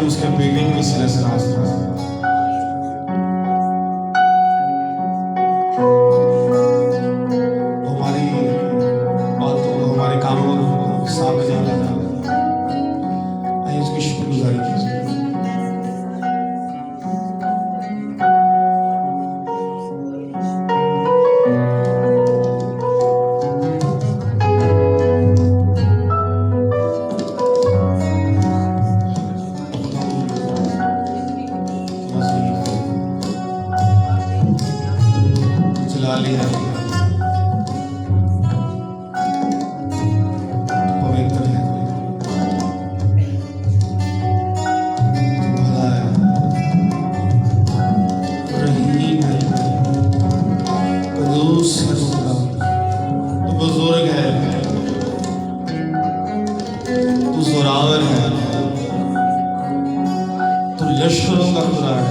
हम उसके बेटे के सिरे से रास्ता हमारी बातों को हमारे कामों को सामने नहीं लाता। आइए उसकी शुक्रगुजारी कीजिए। जलाली है, पवित्र है, भला है, रहीम है, कदूस है, तू बुजुर्ग है, तू जोरावर है, तू लश्करों का खुदा है,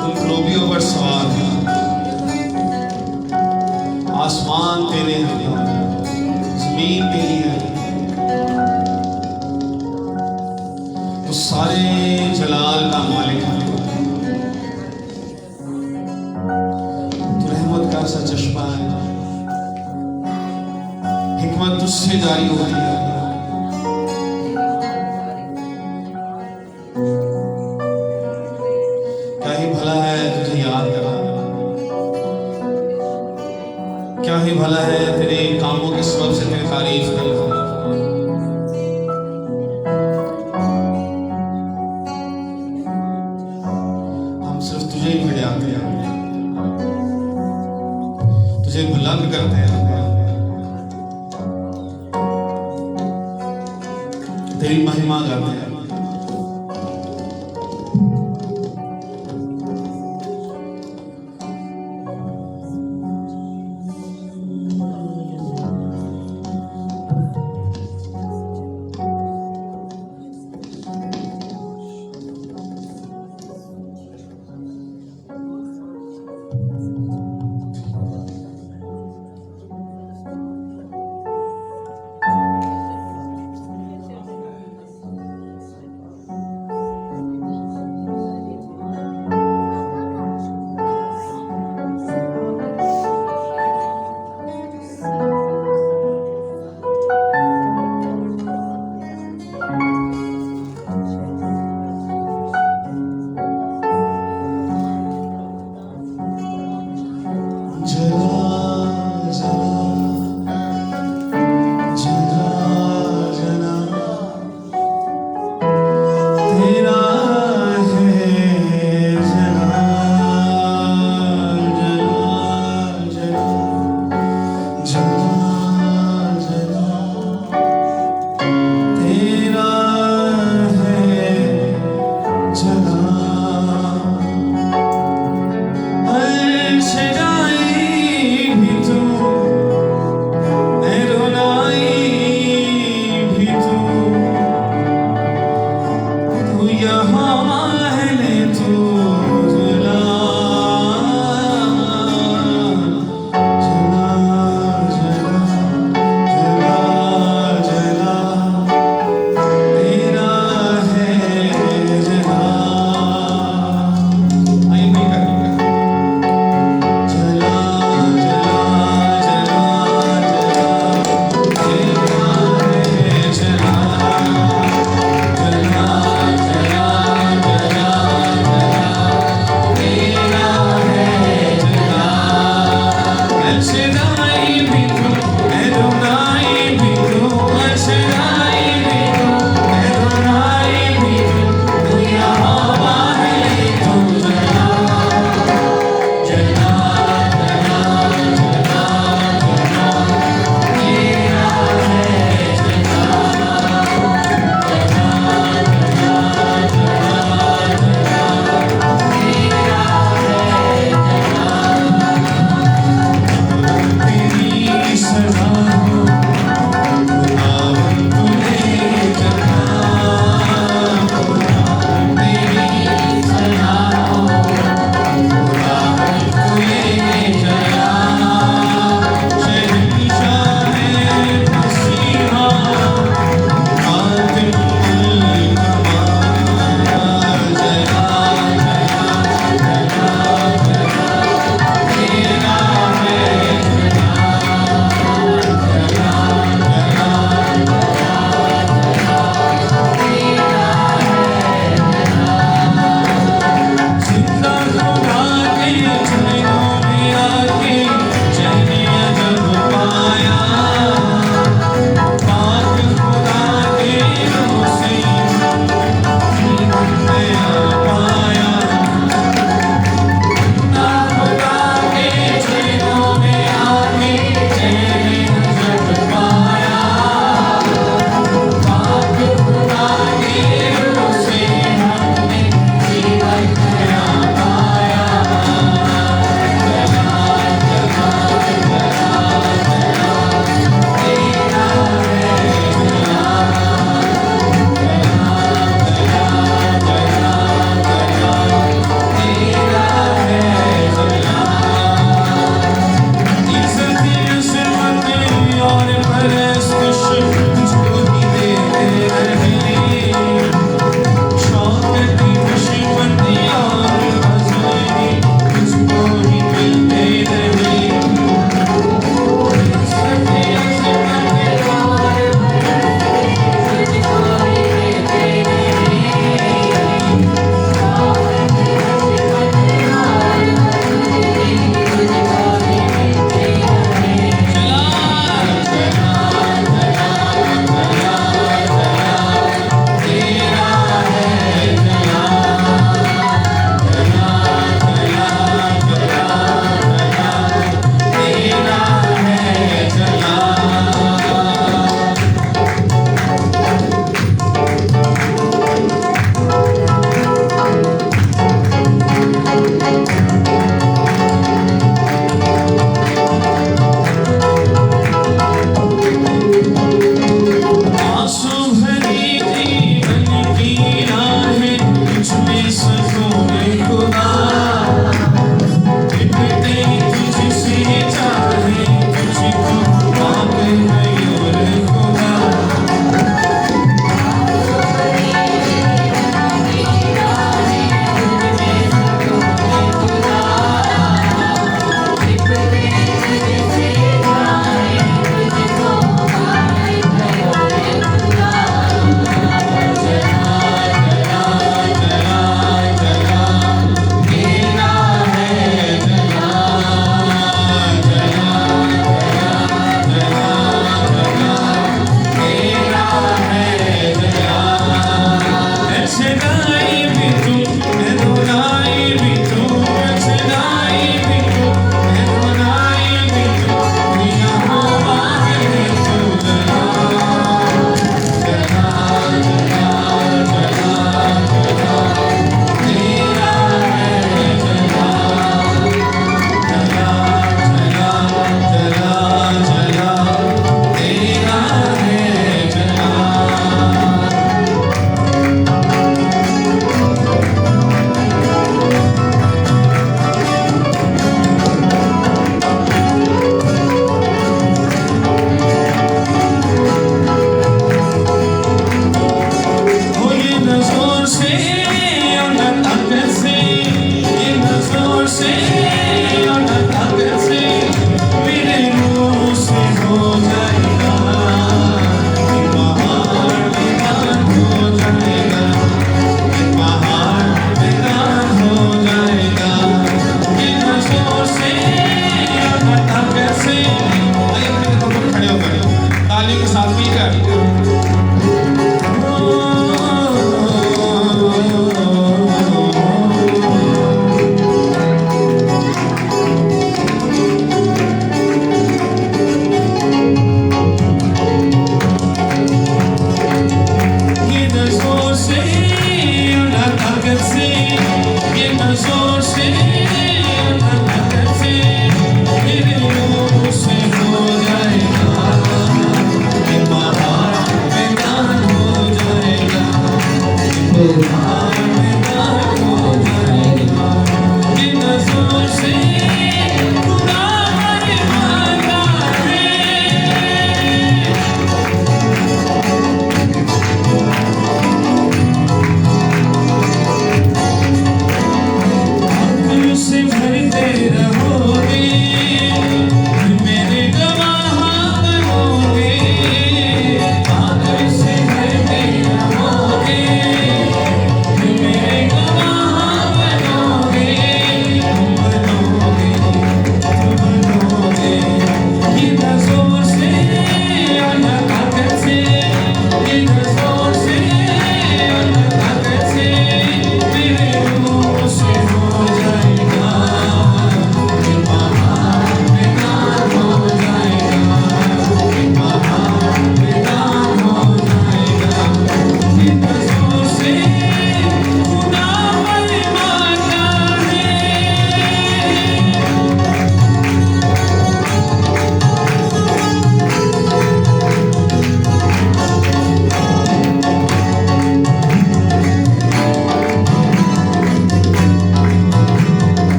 तू क्रोबियों पर सवार है। आसमान तेरे हैं, जमीन तेरी है, तो सारे जलाल का मालिक है। तो रहमत का सा चश्मा है, हिकमत तुझसे जारी होती है। क्या ही भला है तुझे याद करना, क्या ही भला है तेरे कामों के सबब से तेरी तारीफ करना। हम सिर्फ तुझे ही भिड़ाते हैं, तुझे बुलंद करते हैं, तेरी महिमा गाते हैं।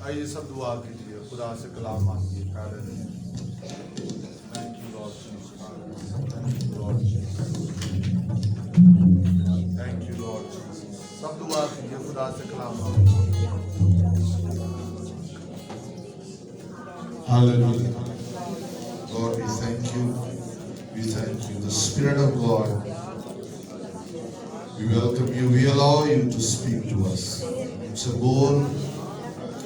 आइए सब दुआ कीजिए, खुदा से कलाम मांगिए। Thank you Lord Jesus, thank you Lord Jesus, thank you Lord Jesus. सब दुआ कीजिए, खुदा से कलाम मांगिए। Hallelujah. Lord, we thank you. We thank you. The Spirit of God, we welcome you. We allow you to speak to us. हमसे बोल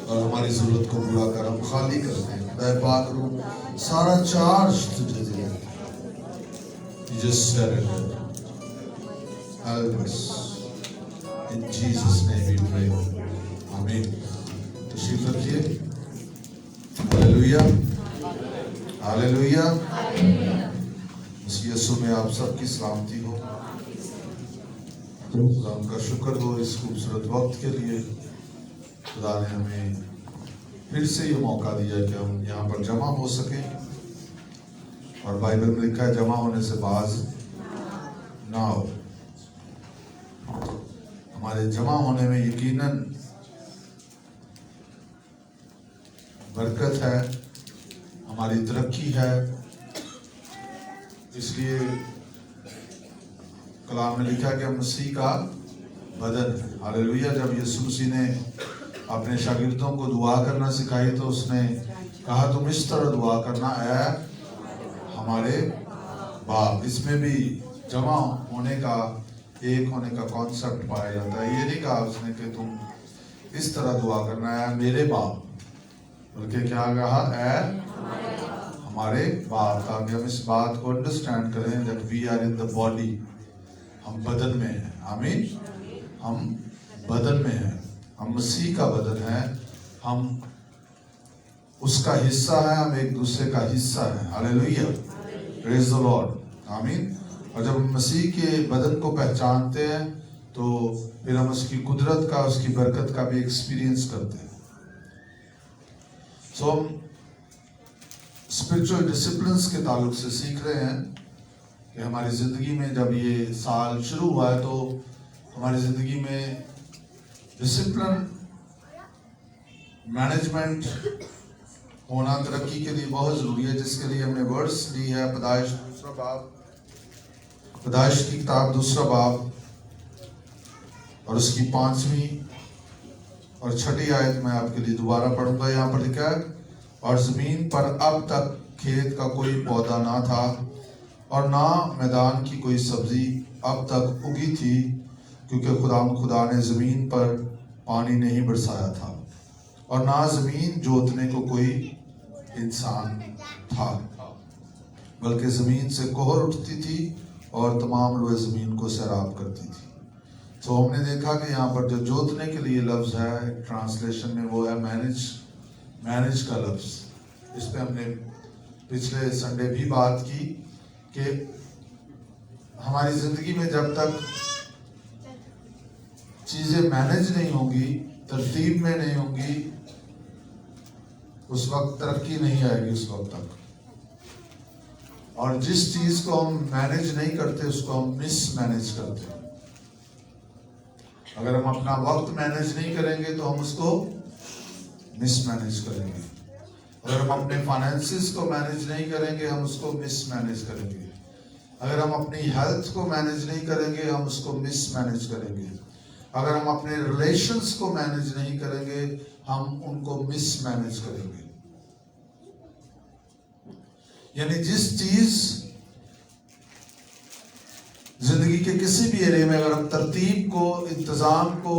और हमारी जरूरत को पूरा कर। हम खाली करते हैं। खुदा पाक रूह सारा चार्ज तुझे दिया। You just said it. Help us. In Jesus' name we pray. Amen. तशरीफ रखिए. हालेलुया. हालेलुया. यीशु में आप सबकी सलामती हो. खुदा का शुक्र हो इस खूबसूरत वक्त के लिए. खुदा ने हमें फिर से ये मौका दिया कि हम यहाँ पर जमा हो सके. और बाइबल में लिखा है जमा होने से बाज ना हो. हमारे जमा होने में यकीनन बरकत है, हमारी तरक्की है. इसलिए कलाम में लिखा कि हम मसीह का बदन है. हालेलुया. जब यीशु मसीह ने अपने शागिर्दों को दुआ करना सिखाई तो उसने कहा तुम इस तरह दुआ करना है हमारे बाप. इसमें भी जमा होने का, एक होने का कॉन्सेप्ट पाया जाता है. ये नहीं कहा उसने कि तुम इस तरह दुआ करना है मेरे बाप, बल्कि क्या कहा है हमारे बाप, ताकि हम इस बात को अंडरस्टैंड करें that we are in the body. हम बदन में हैं. आमीन. हम बदन में हैं. हम मसीह का बदन है. हम उसका हिस्सा है. हम एक दूसरे का हिस्सा है. हालेलुया. Praise the Lord. आमीन. और जब हम मसीह के बदन को पहचानते हैं तो फिर हम उसकी कुदरत का, उसकी बरकत का भी एक्सपीरियंस करते हैं. सो हम स्पिरिचुअल डिसिप्लिन्स के ताल्लुक से सीख रहे हैं कि हमारी ज़िंदगी में जब ये साल शुरू हुआ है तो हमारी ज़िंदगी में डिसिप्लिन, मैनेजमेंट होना तरक्की के लिए बहुत ज़रूरी है. जिसके लिए हमने वर्ड्स ली है पैदाइश की किताब 2 बाब और उसकी 5वीं और 6ठी आयत में आपके लिए दोबारा पढ़ूंगा. यहाँ पर लिखा है और ज़मीन पर अब तक खेत का कोई पौधा ना था और ना मैदान की कोई सब्जी अब तक उगी थी, क्योंकि खुदा ने ज़मीन पर पानी नहीं बरसाया था और ना ज़मीन जोतने को कोई इंसान था, बल्कि ज़मीन से कोहर उठती थी और तमाम रोए ज़मीन को सैराब करती थी. तो हमने देखा कि यहाँ पर जो जोतने के लिए लफ्ज़ है ट्रांसलेशन में वो है मैनेज का लफ्ज़. इस पे हमने पिछले संडे भी बात की कि हमारी ज़िंदगी में जब तक चीज़ें मैनेज नहीं होंगी, तरतीब में नहीं होंगी, उस वक्त तरक्की नहीं आएगी उस वक्त तक. और जिस चीज़ को हम मैनेज नहीं करते उसको हम मिसमैनेज करते हैं. अगर हम अपना वक्त मैनेज नहीं करेंगे तो हम उसको मिसमैनेज करेंगे. अगर हम अपने फाइनेंसिस को मैनेज नहीं करेंगे हम उसको मिसमैनेज करेंगे. अगर हम अपनी हेल्थ को मैनेज नहीं करेंगे हम उसको मिसमैनेज करेंगे. अगर हम अपने रिलेशंस को मैनेज नहीं करेंगे हम उनको मिसमैनेज करेंगे. यानी जिस चीज जिंदगी के किसी भी एरिया में अगर हम तरतीब को, इंतजाम को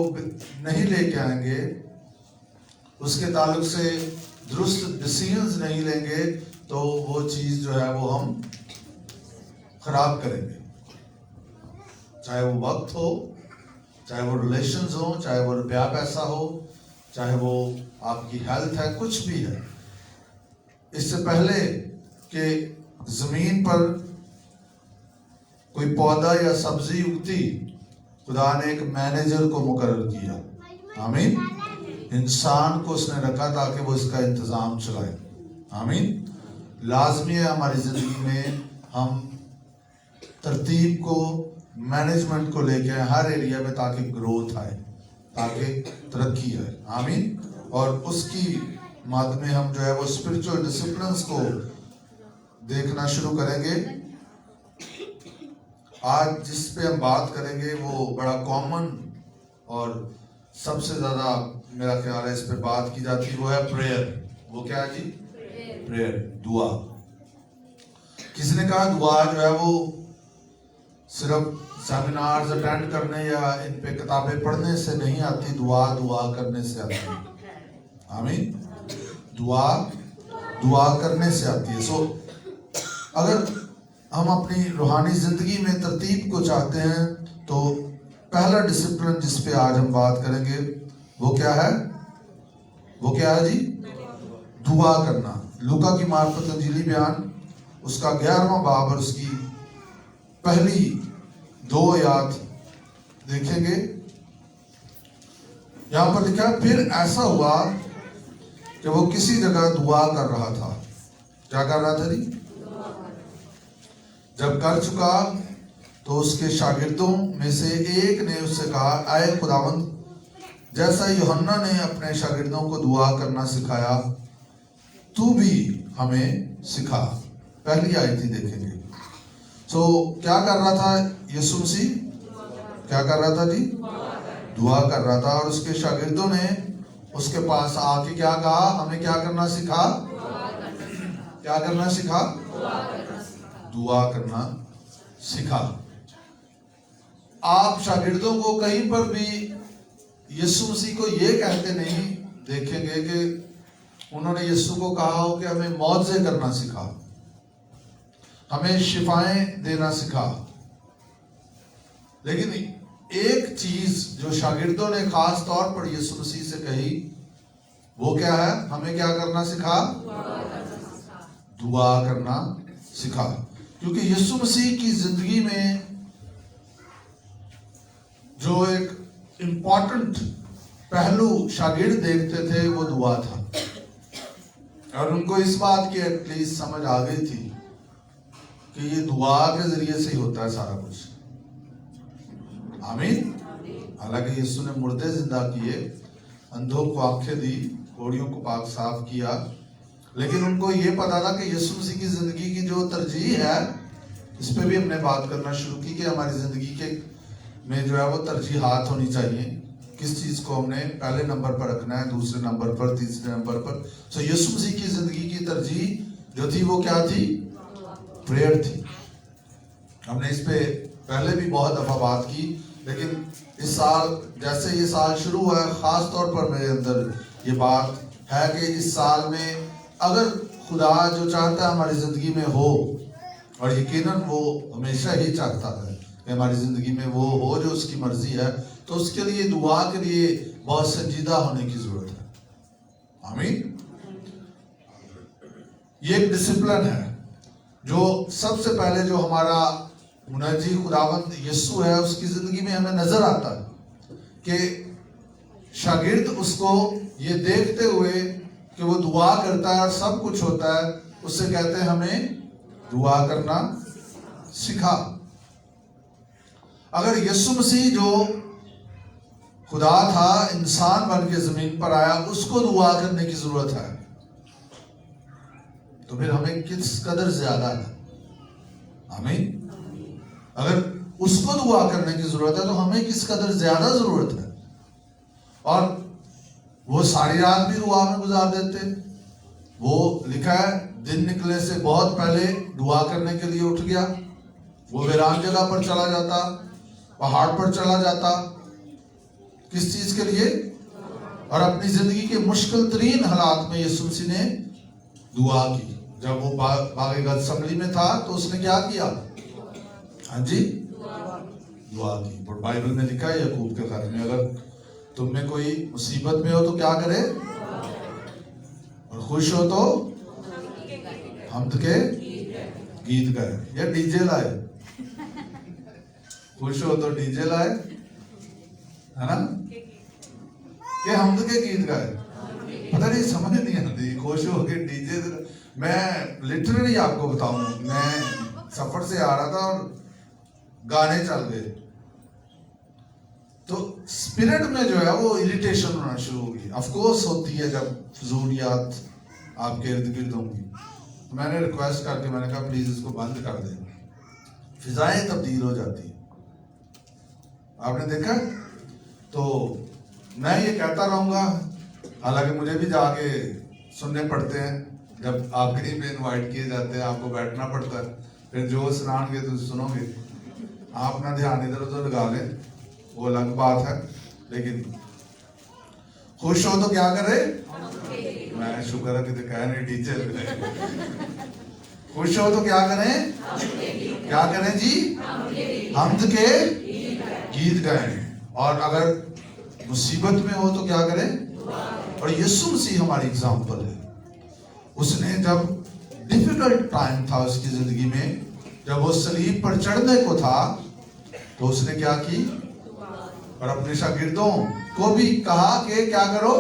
नहीं लेके आएंगे, उसके ताल्लुक से दुरुस्त डिसीजंस नहीं लेंगे तो वो चीज जो है वो हम खराब करेंगे. चाहे वो वक्त हो, चाहे वो रिलेशंस हो, चाहे वो रुपया पैसा हो, चाहे वो आपकी हेल्थ है, कुछ भी है. इससे पहले कि जमीन पर कोई पौधा या सब्जी उगती, खुदा ने एक मैनेजर को मुकर्रर किया. आमीन. इंसान को उसने रखा ताकि वो इसका इंतजाम चलाए. आमीन. लाजमी है हमारी जिंदगी में हम तरतीब को, मैनेजमेंट को लेके आए हर एरिया में ताकि ग्रोथ आए, ताकि तरक्की आए. आमीन. और उसकी मद में हम जो है वो स्पिरिचुअल डिसिप्लिन्स को देखना शुरू करेंगे. आज जिस पे हम बात करेंगे वो बड़ा कॉमन और सबसे ज्यादा मेरा ख्याल है इस पे बात की जाती है, वो है प्रेयर. वो क्या है जी? प्रेयर, दुआ. किसी ने कहा दुआ जो है वो सिर्फ सेमिनार्स अटेंड करने या इन पे किताबें पढ़ने से नहीं आती, दुआ करने से आती है. आमीन. दुआ करने से आती है. सो अगर हम अपनी रूहानी जिंदगी में तरतीब को चाहते हैं तो पहला डिसिप्लिन जिस पे आज हम बात करेंगे वो क्या है? वो क्या है जी? दुआ करना। लूका की मार्फत अंजीली बयान उसका 11वां बाब और उसकी पहली 2 आयत देखेंगे। यहां पर लिखा है, फिर ऐसा हुआ कि वो किसी जगह दुआ कर रहा था। क्या कर रहा था जी? जब कर चुका तो उसके शागिर्दों में से एक ने उससे कहा, आए खुदावंद, जैसा यूहन्ना ने अपने शागिर्दों को दुआ करना सिखाया, तू भी हमें सिखा। पहली आयत ही देखेंगे। तो क्या कर रहा था यीशु मसीह? क्या कर रहा था जी? दुआ कर रहा था। और उसके शागिर्दों ने उसके पास आके क्या कहा? हमें क्या करना सिखा? क्या करना सिखा? दुआ करना सिखा। आप शागिर्दों को कहीं पर भी यीशु मसीह को ये कहते नहीं देखेंगे कि उन्होंने यीशु को कहा हो कि हमें मौजज़े करना सिखा, हमें शिफाएं देना सिखा। लेकिन एक चीज जो शागिर्दों ने खास तौर पर यीशु मसीह से कही, वो क्या है? हमें क्या करना सिखा? दुआ करना सिखा। क्योंकि यीशु मसीह की जिंदगी में जो एक इंपॉर्टेंट पहलू शागिर्द देखते थे वो दुआ था। और उनको इस बात की एटलीस्ट समझ आ गई थी कि ये दुआ के जरिए से ही होता है सारा कुछ। आमीन। हालांकि यीशु ने मुर्दे जिंदा किए, अंधों को आंखें दी, कोड़ियों को पाक साफ किया, लेकिन उनको ये पता था कि यीशु मसीह की जिंदगी की जो तरजीह है, इस पे भी हमने बात करना शुरू की कि हमारी जिंदगी के में जो है वो तरजीहात होनी चाहिए। किस चीज को हमने पहले नंबर पर रखना है, दूसरे नंबर पर, तीसरे नंबर पर। तो यीशु मसीह की जिंदगी की तरजीह जो थी वो क्या थी? प्रेयर थी। हमने इस पे पहले भी बहुत दफा बात की, लेकिन इस साल जैसे ये साल शुरू हुआ है, खास तौर पर मेरे अंदर ये बात है कि इस साल में अगर खुदा जो चाहता है हमारी जिंदगी में हो, और यकीनन वो हमेशा ही चाहता है कि हमारी जिंदगी में वो हो जो उसकी मर्जी है, तो उसके लिए दुआ के लिए बहुत संजीदा होने की जरूरत है। आमीन। ये एक डिसिप्लिन है जो सबसे पहले जो हमारा मुनाजी खुदावंद यीशु है उसकी जिंदगी में हमें नजर आता है कि शागिर्द उसको ये देखते हुए कि वो दुआ करता है और सब कुछ होता है, उससे कहते हैं हमें दुआ करना सिखा। अगर यीशु मसीह जो खुदा था इंसान बन के जमीन पर आया, उसको दुआ करने की जरूरत है, तो फिर हमें किस कदर ज्यादा है। आमीन। अगर उसको दुआ करने की जरूरत है तो हमें किस कदर ज्यादा जरूरत है। और वो सारी रात भी दुआ में गुजार देते। वो लिखा है दिन निकलने से बहुत पहले दुआ करने के लिए उठ गया। वो वीरान जगह पर चला जाता, पहाड़ पर चला जाता, किस चीज के लिए? और अपनी जिंदगी के मुश्किल तरीन हालात में यीशु मसीह ने दुआ की। जब वो बागे गतसमनी में था तो उसने क्या किया? हाँ जी, दुआ की। और बाइबल में लिखा है याकूब के खत में, अगर तुम में कोई मुसीबत में हो तो क्या करे? और खुश हो तो हमद के गीत गाए या डीजे लाए। खुश हो तो डीजे लाए, है ना, कि हमद के गीत गाए। पता नहीं, समझ नहीं आती। खुश हो के डीजे। मैं लिटरली आपको बताऊं, मैं सफर से आ रहा था और गाने चल गए, तो स्पिरिट में जो है वो इरिटेशन होना शुरू होगी। ऑफकोर्स होती है जब फजूलियात आपके इर्द गिर्द होंगी। तो मैंने रिक्वेस्ट करके मैंने कहा प्लीज इसको बंद कर दें, फिजाएं तब्दील हो जाती है। आपने देखा? तो मैं ये कहता रहूंगा, हालांकि मुझे भी जाके सुनने पड़ते हैं जब आप कहीं पे इनवाइट किए जाते हैं, आपको बैठना पड़ता है, फिर जो सुनाएंगे तो सुनोगे। आप अपना ध्यान इधर उधर लगा लें, वो अलग बात है। लेकिन खुश हो तो क्या करे? मैं शुक्र है कि तो कह नहीं टीचर। खुश हो तो क्या करें? क्या करें जी? हमद के गीत गाएं, और अगर मुसीबत में हो तो क्या करें। और यीशु मसीह हमारी एग्जाम्पल है। उसने जब डिफिकल्ट टाइम था उसकी जिंदगी में, जब वो सलीब पर चढ़ने को था, तो उसने क्या की, और अपने शागिर्दों को भी कहा कि क्या करो,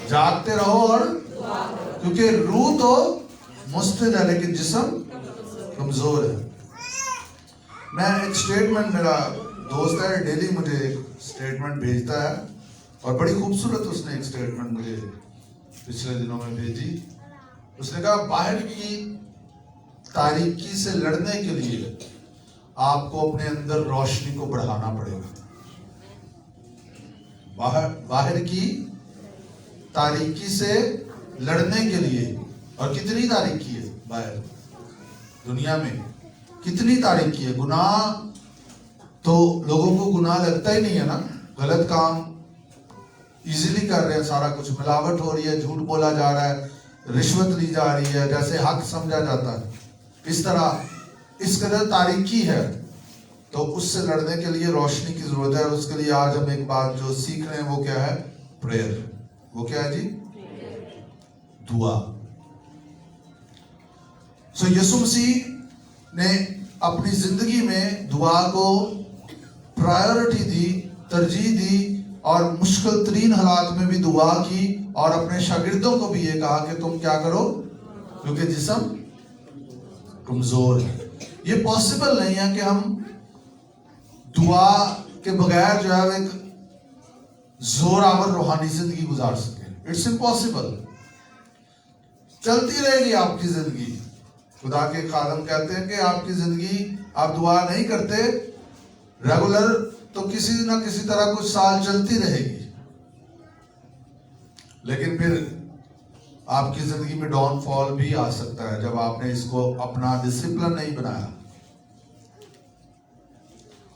जागते रहो, और क्योंकि रूह तो मुस्तैद है लेकिन जिस्म कमजोर है। मैं एक स्टेटमेंट, मेरा दोस्त है, डेली मुझे एक स्टेटमेंट भेजता है, और बड़ी खूबसूरत उसने एक स्टेटमेंट मुझे पिछले दिनों में भेजी। उसने कहा बाहर की तारीकी से लड़ने के लिए आपको अपने अंदर रोशनी को बढ़ाना पड़ेगा। बाहर की तारीकी से लड़ने के लिए, और कितनी तारीकी है बाहर दुनिया में, कितनी तारीकी है। गुनाह तो लोगों को गुनाह लगता ही नहीं है ना, गलत काम इजीली कर रहे हैं, सारा कुछ मिलावट हो रही है, झूठ बोला जा रहा है, रिश्वत ली जा रही है, जैसे हक समझा जाता है, इस तरह इस कदर तारीकी है। तो उससे लड़ने के लिए रोशनी की जरूरत है, और उसके लिए आज हम एक बात जो सीख रहे हैं वो क्या है, प्रेयर। वो क्या है जी, दुआ। सो यीशु मसीह ने अपनी जिंदगी में दुआ को प्रायोरिटी दी, तरजीह दी, और मुश्किल तरीन हालात में भी दुआ की, और अपने शागिर्दों को भी ये कहा कि तुम क्या करो, क्योंकि जिस्म कमजोर है। ये पॉसिबल नहीं है कि हम दुआ के बगैर जो है एक जोरावर रूहानी जिंदगी गुजार सके। It's impossible. चलती रहेगी आपकी जिंदगी। खुदा के खादम कहते हैं कि आपकी जिंदगी, आप दुआ नहीं करते रेगुलर, तो किसी ना किसी तरह कुछ साल चलती रहेगी, लेकिन फिर आपकी जिंदगी में डाउनफॉल भी आ सकता है जब आपने इसको अपना डिसिप्लिन नहीं बनाया।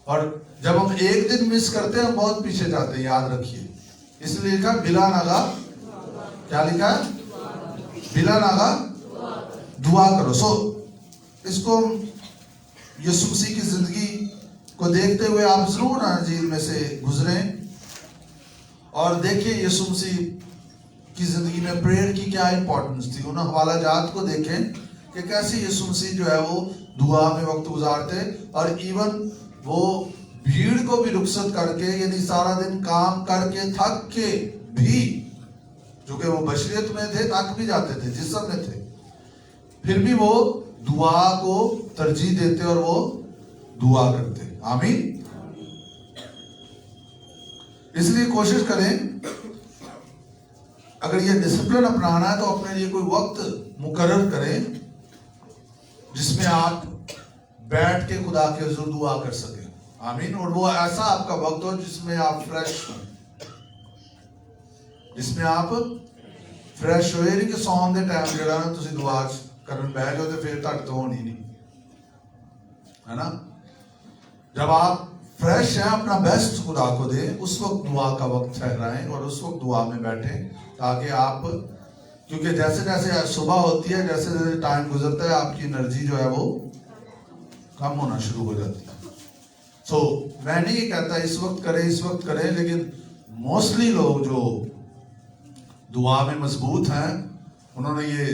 और जब हम एक दिन मिस करते हैं हम बहुत पीछे जाते हैं, याद रखिए। इसलिए लिखा बिला नागा, क्या लिखा है, बिला नागा दुआ करो। सो इसको यीशु मसीह की जिंदगी को देखते हुए आप जरूर अंजील में से गुजरें और देखिए यीशु मसीह की जिंदगी में प्रेयर की क्या इंपॉर्टेंस थी। उन हवाला जात को देखें कि कैसे यीशु मसीह जो है वो दुआ में वक्त गुजारते, और इवन वो भीड़ को भी रुखसत करके, यानी सारा दिन काम करके थक के भी, जो कि वो बशरियत में थे, थक भी जाते थे, जिस्म में थे, फिर भी वो दुआ को तरजीह देते और वो दुआ करते। आमीन। इसलिए कोशिश करें, अगर ये डिसिप्लिन अपनाना है तो अपने लिए कोई वक्त मुकर्रर करें जिसमें आप बैठ के खुदा के हुजूर दुआ कर सके। आमीन। और वो ऐसा आपका वक्त हो जिसमें आप फ्रेश हो, जिसमें आप फ्रेश हो, यानी कि सौन दे टाइम जरा ना तुसी दुआ करन बैठ जाओ तो फिर तक तो होनी नहीं, है ना। जब आप फ्रेश हैं, अपना बेस्ट खुदा को दें, उस वक्त दुआ का वक्त ठहराएं और उस वक्त दुआ में बैठें, ताकि आप, क्योंकि जैसे जैसे सुबह होती है, जैसे जैसे टाइम गुजरता है, आपकी एनर्जी जो है वो कम होना शुरू हो जाती है। सो मैं नहीं कहता इस वक्त करें इस वक्त करें, लेकिन मोस्टली लोग जो दुआ में मजबूत हैं उन्होंने ये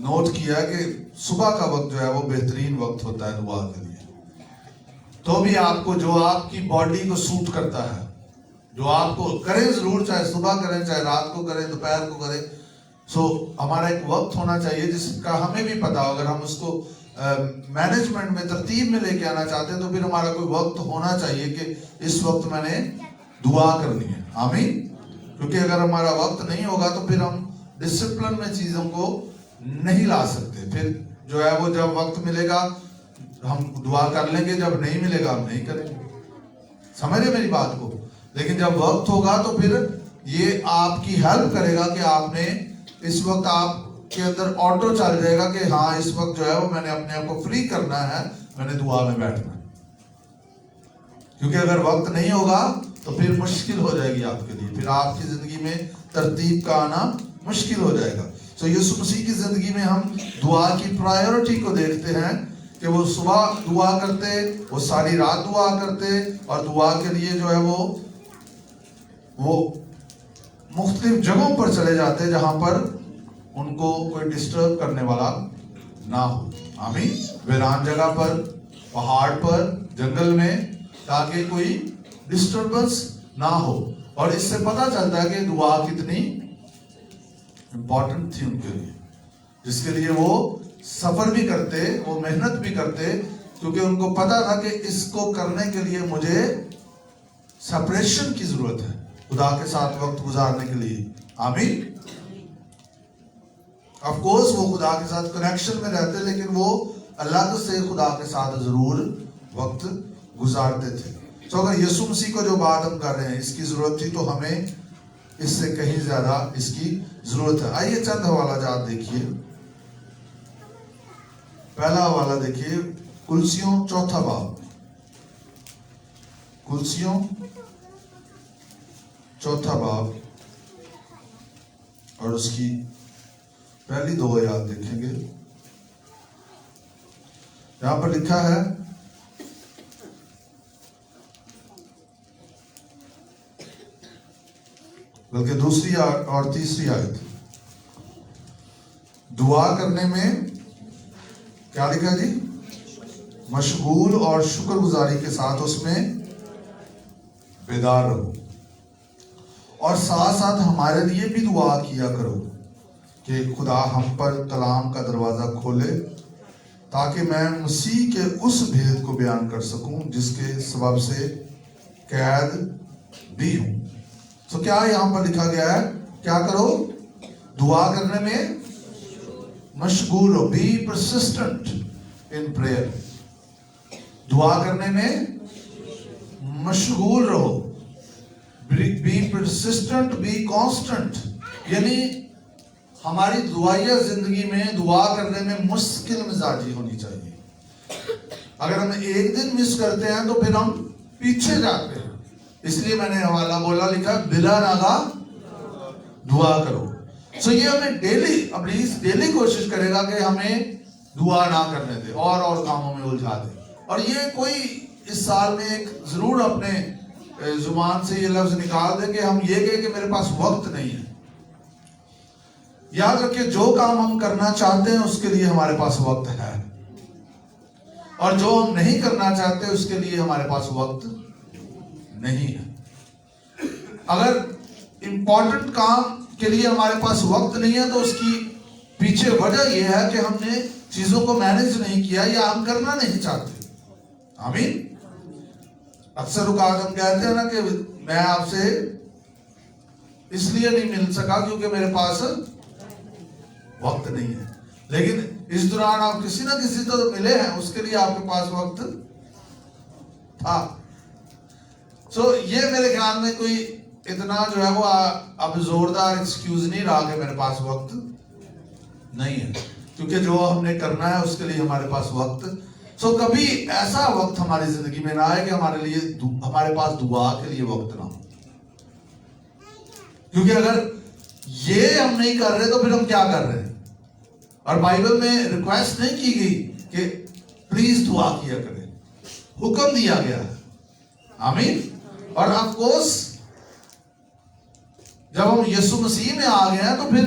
नोट किया कि सुबह का वक्त जो है वो बेहतरीन वक्त होता है दुआ के लिए। तो भी आपको जो आपकी बॉडी को सूट करता है, जो आपको करें जरूर, चाहे सुबह करें, चाहे रात को करें, दोपहर को करें। सो हमारा एक वक्त होना चाहिए जिसका हमें भी पता हो। अगर हम उसको मैनेजमेंट में, तरतीब में लेके आना चाहते हैं तो फिर हमारा कोई वक्त होना चाहिए कि इस वक्त मैंने दुआ करनी है। आमीन। क्योंकि अगर हमारा वक्त नहीं होगा तो फिर हम डिसिप्लिन में चीजों को नहीं ला सकते। फिर जो है वो जब वक्त मिलेगा हम दुआ कर लेंगे, जब नहीं मिलेगा हम नहीं करेंगे। समझ रहे मेरी बात को। लेकिन जब वक्त होगा तो फिर ये आपकी हेल्प करेगा कि आपने इस वक्त आपके अंदर ऑटो चल जाएगा कि हाँ इस वक्त जो है वो मैंने अपने आप को फ्री करना है, मैंने दुआ में बैठना है। क्योंकि अगर वक्त नहीं होगा तो फिर मुश्किल हो जाएगी आपके लिए, फिर आपकी जिंदगी में तरतीब का आना मुश्किल हो जाएगा। सो यीशु मसीह की जिंदगी में हम दुआ की प्रायोरिटी को देखते हैं कि वो सुबह दुआ करते, वो सारी रात दुआ करते, और दुआ के लिए जो है वो मुख्तलिफ जगहों पर चले जाते जहां पर उनको कोई डिस्टर्ब करने वाला ना हो। आमीन। वीरान जगह पर, पहाड़ पर, जंगल में, ताकि कोई डिस्टर्बेंस ना हो। और इससे पता चलता है कि दुआ कितनी इंपॉर्टेंट थी उनके लिए, जिसके लिए वो सफर भी करते, वो मेहनत भी करते, क्योंकि उनको पता था कि इसको करने के लिए मुझे सेपरेशन की जरूरत है, खुदा के साथ वक्त गुजारने के लिए। आमीन। ऑफ कोर्स वो खुदा के साथ कनेक्शन में रहते, लेकिन वो अलग से खुदा के साथ जरूर वक्त गुजारते थे। तो अगर यीशु मसीह को जो बात हम कर रहे हैं इसकी जरूरत थी, तो हमें इससे कहीं ज्यादा इसकी जरूरत है। आइए चंद हवाला जात देखिए। पहला हवाला देखिए, कुलसियों 4 बाब, कुलसियों 4 बाब और उसकी पहली 2 आयत देखेंगे। यहां पर लिखा है, बल्कि दूसरी और तीसरी आयत, दुआ करने में क्या लिखा जी? मशगूल और शुक्रगुजारी के साथ उसमें बेदार रहो, और साथ साथ हमारे लिए भी दुआ किया करो कि खुदा हम पर कलाम का दरवाजा खोले, ताकि मैं मसीह के उस भेद को बयान कर सकूं जिसके सबब से कैद भी हूं। तो क्या यहां पर लिखा गया है? क्या करो? दुआ करने में मशगूल हो, बी परसिस्टेंट इन प्रेयर। दुआ करने में मशगूल रहो, बी परसिस्टेंट, बी कांस्टेंट। यानी हमारी दुआया जिंदगी में दुआ करने में मुश्किल मिजाजी होनी चाहिए। अगर हम एक दिन मिस करते हैं तो फिर हम पीछे जाते हैं। इसलिए मैंने हवाला बोला, लिखा बिला नागा दुआ करो। सो ये हमें डेली, प्लीज डेली कोशिश करेगा कि हमें दुआ ना करने दे और कामों में उलझा दे। और ये कोई इस साल में एक जरूर अपने जुबान से ये लफ्ज निकाल दे कि हम ये कहें कि मेरे पास वक्त नहीं है। याद रखिए, जो काम हम करना चाहते हैं उसके लिए हमारे पास वक्त है, और जो हम नहीं करना चाहते उसके लिए हमारे पास वक्त नहीं है। अगर इंपॉर्टेंट काम के लिए हमारे पास वक्त नहीं है तो उसकी पीछे वजह यह है कि हमने चीजों को मैनेज नहीं किया या हम करना नहीं चाहते। आमीन। अक्सर औकात हम कहते हैं ना कि मैं आपसे इसलिए नहीं मिल सका क्योंकि मेरे पास वक्त नहीं है, लेकिन इस दौरान आप किसी ना किसी तो मिले हैं, उसके लिए आपके पास वक्त था। सो ये मेरे ख्याल में कोई इतना जो है वो अब जोरदार एक्सक्यूज नहीं रहा कि मेरे पास वक्त नहीं है, क्योंकि जो हमने करना है उसके लिए हमारे पास वक्त। सो कभी ऐसा वक्त हमारी जिंदगी में ना आए कि हमारे पास दुआ के लिए वक्त ना हो, क्योंकि अगर ये हम नहीं कर रहे तो फिर हम क्या कर रहे हैं? और बाइबल में रिक्वेस्ट नहीं की गई कि प्लीज दुआ किया करें, हुक्म दिया गया है। आमीन। और ऑफ कोर्स जब हम यीशु मसीह में आ गए हैं तो फिर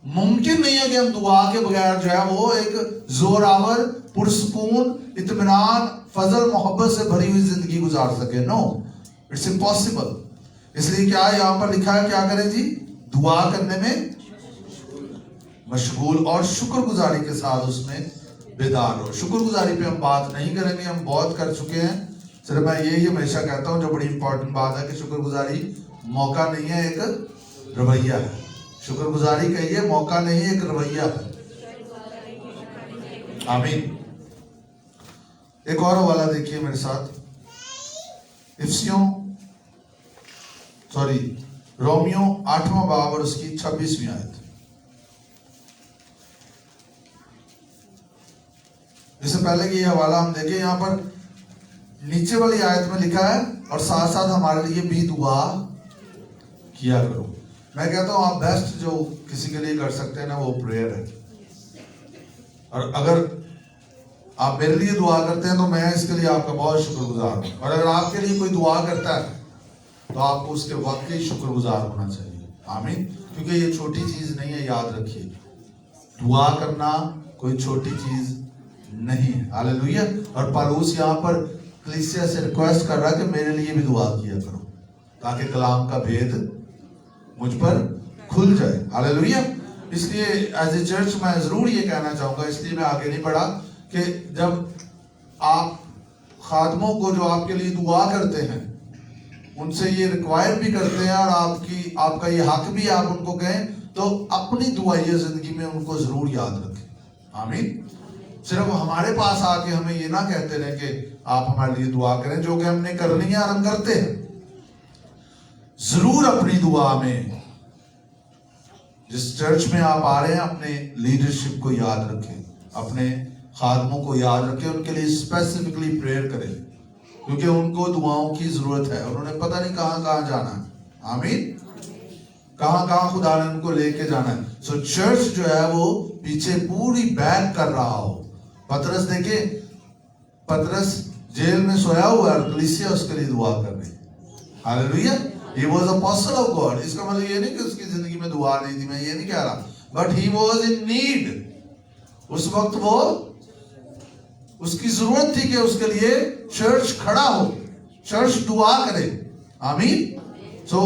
मुमकिन नहीं है कि हम दुआ के बगैर जो है वो एक जोरावर, पुरसकून, इत्मीनान, फजल, मोहब्बत से भरी हुई जिंदगी गुजार सके। No, it's impossible. इसलिए क्या यहां पर लिखा है, क्या करें जी? दुआ करने में मशगूल और शुक्रगुजारी के साथ उसमें बेदार हो। शुक्रगुजारी पे हम बात नहीं करेंगे, हम बहुत कर चुके हैं। सिर्फ मैं यही हमेशा कहता हूं, जो बड़ी इंपॉर्टेंट बात है कि शुक्रगुजारी मौका नहीं है, एक रवैया है। शुक्रगुजारी कहिए मौका नहीं, एक रवैया है। आमीन। एक और हवाला देखिए मेरे साथ, रोमियो 8वां बाब और उसकी 26वीं आयत। इससे पहले कि ये हवाला हम देखें, यहां पर नीचे वाली आयत में लिखा है, और साथ साथ हमारे लिए भी दुआ किया करो। मैं कहता हूं आप बेस्ट जो किसी के लिए कर सकते हैं ना, वो प्रेयर है। और अगर आप मेरे लिए दुआ करते हैं तो मैं इसके लिए आपका बहुत शुक्रगुजार हूँ। और अगर आपके लिए कोई दुआ करता है तो आपको उसके वाकई शुक्रगुजार होना चाहिए। आमीन। क्योंकि ये छोटी चीज नहीं है, याद रखिए, दुआ करना कोई छोटी चीज नहीं है। हालेलुया। और पौलुस यहाँ पर कलीसिया से रिक्वेस्ट कर रहा है कि मेरे लिए भी दुआ किया करो ताकि कलाम का भेद मुझ पर खुल जाए। हालेलुया। इसलिए एज ए चर्च मैं जरूर ये कहना चाहूंगा, इसलिए मैं आगे नहीं बढ़ा, कि जब आप खादमों को जो आपके लिए दुआ करते हैं उनसे ये रिक्वायर भी करते हैं और आपका ये हक भी आप उनको कहें, तो अपनी दुआइया जिंदगी में उनको जरूर याद रखें। आमीन। सिर्फ हमारे पास आके हमें ये ना कहते रहे कि आप हमारे लिए दुआ करें, जो कि हमने करनी है और हम करते हैं। जरूर अपनी दुआ में, जिस चर्च में आप आ रहे हैं, अपने लीडरशिप को याद रखें, अपने खादमों को याद रखें, उनके लिए स्पेसिफिकली प्रेयर करें, क्योंकि उनको दुआओं की जरूरत है। उन्होंने पता नहीं कहां कहां जाना है। आमीन। कहां कहां खुदा ने उनको लेके जाना है। सो चर्च जो है वो पीछे पूरी बैक कर रहा हो। पतरस देखे, पतरस जेल में सोया हुआ है, कलीसिया उसके लिए दुआ कर रही है। Hallelujah. He was apostle of God। इसका मतलब ये नहीं कि उसकी जिंदगी में दुआ नहीं थी, मैं ये नहीं कह रहा, but he was in need। उस वक्त वो, उसकी जरूरत थी कि उसके लिए चर्च खड़ा हो, चर्च दुआ करे। आमीन। सो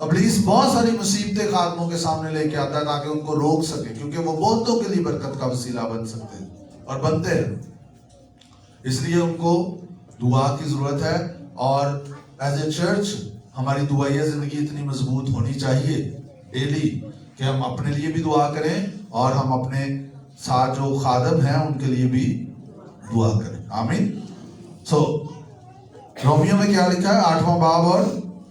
इब्लीस बहुत सारी मुसीबतें खादमों के सामने लेके आता है ताकि उनको रोक सके, क्योंकि वो बहुतों के लिए बरकत का वसीला बन सकते हैं और बनते हैं। इसलिए उनको दुआ की जरूरत है। और एज ए चर्च हमारी दुआइया जिंदगी इतनी मजबूत होनी चाहिए डेली कि हम अपने लिए भी दुआ करें और हम अपने साथ जो खादम हैं उनके लिए भी दुआ करें। आमीन। सो रोमियो में क्या लिखा है, 8वां बाब और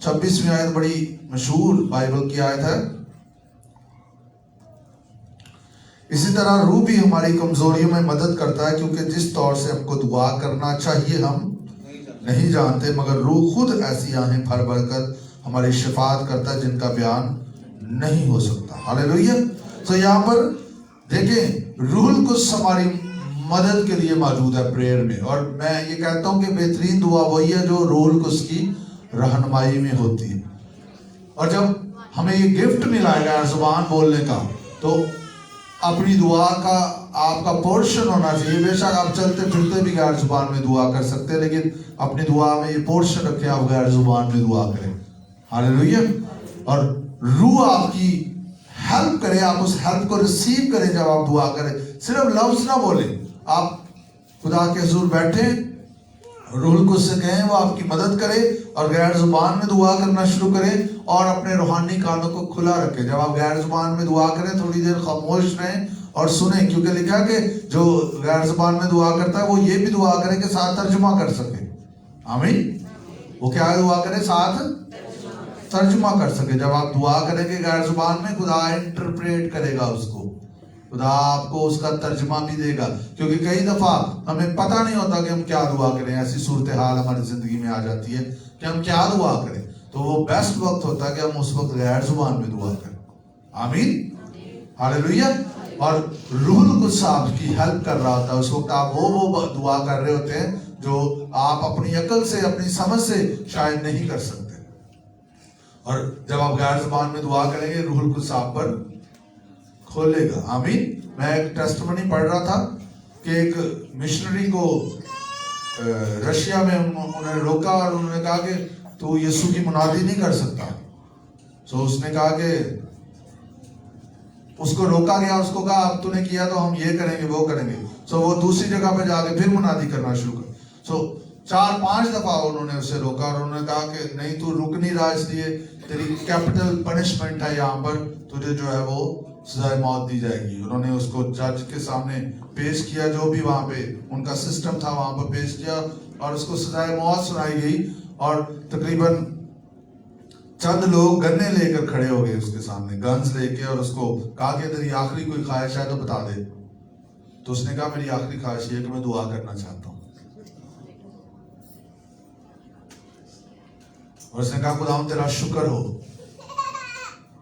26वीं आयत, बड़ी मशहूर बाइबल की आयत है। इसी तरह रूह भी हमारी कमजोरियों में मदद करता है, क्योंकि जिस तौर से हमको दुआ करना चाहिए हम नहीं जानते, मगर रूह खुद ऐसी आहें भर भर कर हमारी शिफात करता है जिनका बयान नहीं हो सकता। हालेलुया। तो यहाँ पर देखें, रूहुल कुद्स हमारी मदद के लिए मौजूद है प्रेयर में। और मैं ये कहता हूँ कि बेहतरीन दुआ वही है जो रूहुल कुद्स की रहनुमाई में होती है। और जब हमें ये गिफ्ट मिला है गैर जुबान बोलने का, तो अपनी दुआ का आपका पोर्शन होना चाहिए। बेशक आप चलते फिरते भी गैर जुबान में दुआ कर सकते हैं, लेकिन अपनी दुआ में ये पोर्शन रखें, आप गैर जुबान में दुआ करें। हालेलुया। और रूह आपकी हेल्प करे, आप उस हेल्प को रिसीव करें जब आप दुआ करें। सिर्फ लफ्ज ना बोले, आप खुदा के हुजूर बैठे, रूह को से कहें वो आपकी मदद करे और गैर जुबान में दुआ करना शुरू करें और अपने रूहानी कानों को खुला रखें। जब आप गैर जुबान में दुआ करें थोड़ी देर खामोश रहें और सुने, क्योंकि लिखा है कि जो गैर जुबान में दुआ करता है वो ये भी दुआ करे कि साथ तर्जुमा कर सके। आमीन। वो क्या दुआ करे, साथ तर्जुमा कर सके। जब आप दुआ करेंगे गैर जुबान में, खुदा इंटरप्रेट करेगा उसको, खुदा आपको उसका तर्जुमा भी देगा। क्योंकि कई दफा हमें पता नहीं होता कि हम क्या दुआ करें, ऐसी सूरत हाल हमारी जिंदगी में आ जाती है कि हम क्या दुआ करें। तो वो बेस्ट वक्त होता है कि हम उस वक्त गैर जुबान में दुआ करें। आमीन। हालेलुया। और रूहुल कुद्स आपकी हेल्प कर रहा होता है उस वक्त। आप वो दुआ कर रहे होते हैं जो आप अपनी अकल से, अपनी समझ से शायद नहीं कर सकते। और जब आप गैर जुबान में दुआ करेंगे, रूहुल कुद्स आप पर खोलेगा। आमीन। मैं एक टेस्टिमनी पढ़ रहा था कि एक मिशनरी को रशिया में उन्होंने रोका और उन्होंने कहा कि तू यीशु की मुनादी नहीं कर सकता। तो उसने कहा कि उसको रोका गया, उसको कहा अब तूने किया तो हम ये करेंगे वो करेंगे। सो वो दूसरी जगह पे जाके फिर मुनादी करना शुरू कर। सो 4-5 दफा उन्होंने उसे रोका और उन्होंने कहा कि नहीं तू रुक नहीं रहा, इसलिए तेरी कैपिटल पनिशमेंट है, यहाँ पर तुझे जो है वो सजाए मौत दी जाएगी। उन्होंने उसको जज के सामने पेश किया, जो भी वहां पे उनका सिस्टम था वहां पर पेश किया और उसको सजाए मौत सुनाई गई। और तकरीबन चंद लोग गन्ने लेकर खड़े हो गए उसके सामने, गन्स लेके, और उसको कहा कि तेरी आखिरी कोई ख्वाहिश है तो बता दे। तो उसने कहा मेरी आखिरी ख्वाहिश ये कि मैं दुआ करना चाहता हूँ। और उसने कहा खुदा तेरा शुक्र हो,